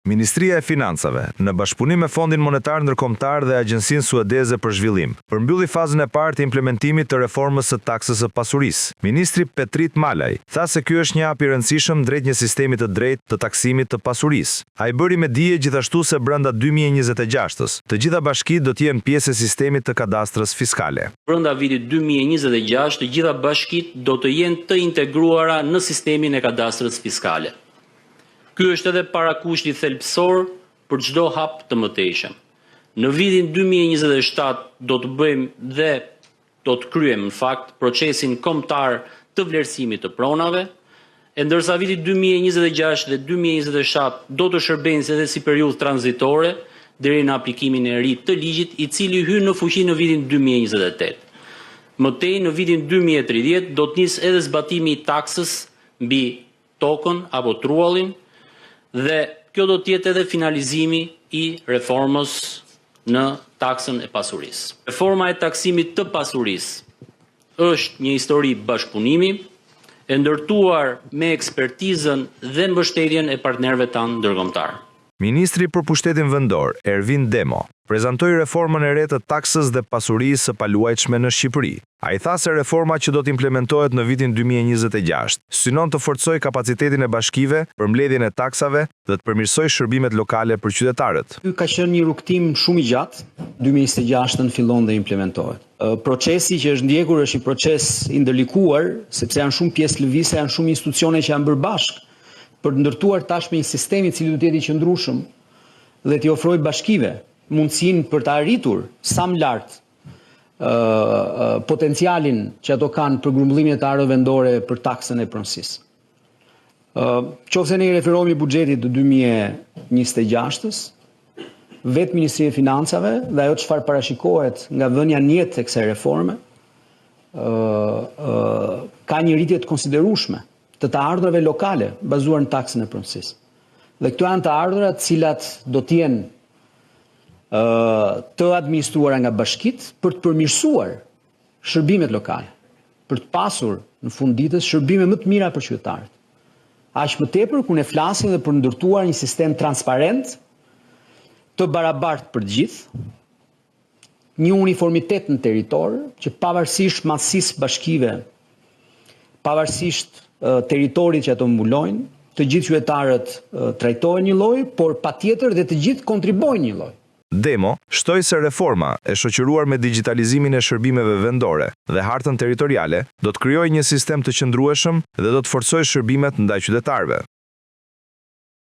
Ministria e Financave, në bashkëpunim me Fondin Monetar Ndërkombëtar dhe Agjencinë Suedeze për Zhvillim, përmbylli fazën e parë të implementimit të reformës së taksës së pasurisë. Ministri Petrit Malaj tha se ky është një hap i rëndësishëm drejt një sistemi të drejtë të taksimit të pasurisë. Ai bëri me dije gjithashtu se brenda 2026-s, të gjitha bashkitë do të jenë pjesë e sistemit të kadastrës fiskale. Brenda vitit 2026, të gjitha bashkitë do të jenë të integruara në sistemin e kadastrës fiskale. Ky është edhe parakushti thelbësor për çdo hap të mëtejshëm. Në vitin 2027 do të bëjmë dhe do të kryejmë në fakt procesin kombëtar të vlerësimit të pronave, e ndërsa viti 2026 dhe 2027 do të shërbejnë edhe si periudhë tranzitore deri në aplikimin e ri të ligjit, i cili hyn në fuqi në vitin 2028. Mëtej në vitin 2030 do të nisë edhe zbatimi i taksës mbi tokën apo truallin, dhe kjo do të jetë edhe finalizimi i reformës në taksën e pasurisë. Reforma e taksimit të pasurisë është një histori bashkëpunimi e ndërtuar me ekspertizën dhe mbështetjen e partnerëve tanë ndërkombëtar. Ministri për Pushtetin Vendor, Ervin Demo, prezantoi reformën e re të taksës dhe pasurisë së paluajtshme në Shqipëri. Ai tha se reforma që do të implementohet në vitin 2026 synon të forcojë kapacitetin e bashkive për mbledhjen e taksave dhe të përmirësojë shërbimet lokale për qytetarët. Ky ka qenë një rrugtim shumë i gjatë, 2026-ën fillon dhe implementohet. Procesi që është ndjekur është një proces i ndërlikuar, sepse janë shumë pjesë lëvizëse, janë shumë institucione që janë bërë bashkë për të ndërtuar tashmë një sistem i cili do të jetë i qëndrueshëm dhe t'i ofrojë bashkive mundësinë për të arritur sa më lart potencialin që ato kanë për grumbullimin e të ardhurave vendore për taksën e pronësisë. Qofse ne i referohemi buxhetit të 2026-s, vetë Ministria e Financave dhe ajo çfarë parashikohet nga vënia në jetë e kësaj reforme, ka një rritje të konsiderueshme të ardhurave lokale bazuar në taksën e pronësisë. Dhe këto janë të ardhura të cilat do të jenë të administruara nga bashkitë për të përmirësuar shërbimet lokale, për të pasur në fund ditës shërbime më të mira për qytetarët. Aq më tepër kur ne flasim dhe për ndërtuar një sistem transparent, të barabartë për të gjithë, një uniformitet në territor, që pavarësisht masisë bashkive, pavarësisht territorit që ato mbulojnë, të gjithë qytetarët trajtohen një lloj, por patjetër dhe të gjithë kontribuojnë një lloj. Demo shtoi se reforma e shoqëruar me digitalizimin e shërbimeve vendore dhe hartën territoriale do të krijojë një sistem të qëndrueshëm dhe do të forcojë shërbimet ndaj qytetarëve.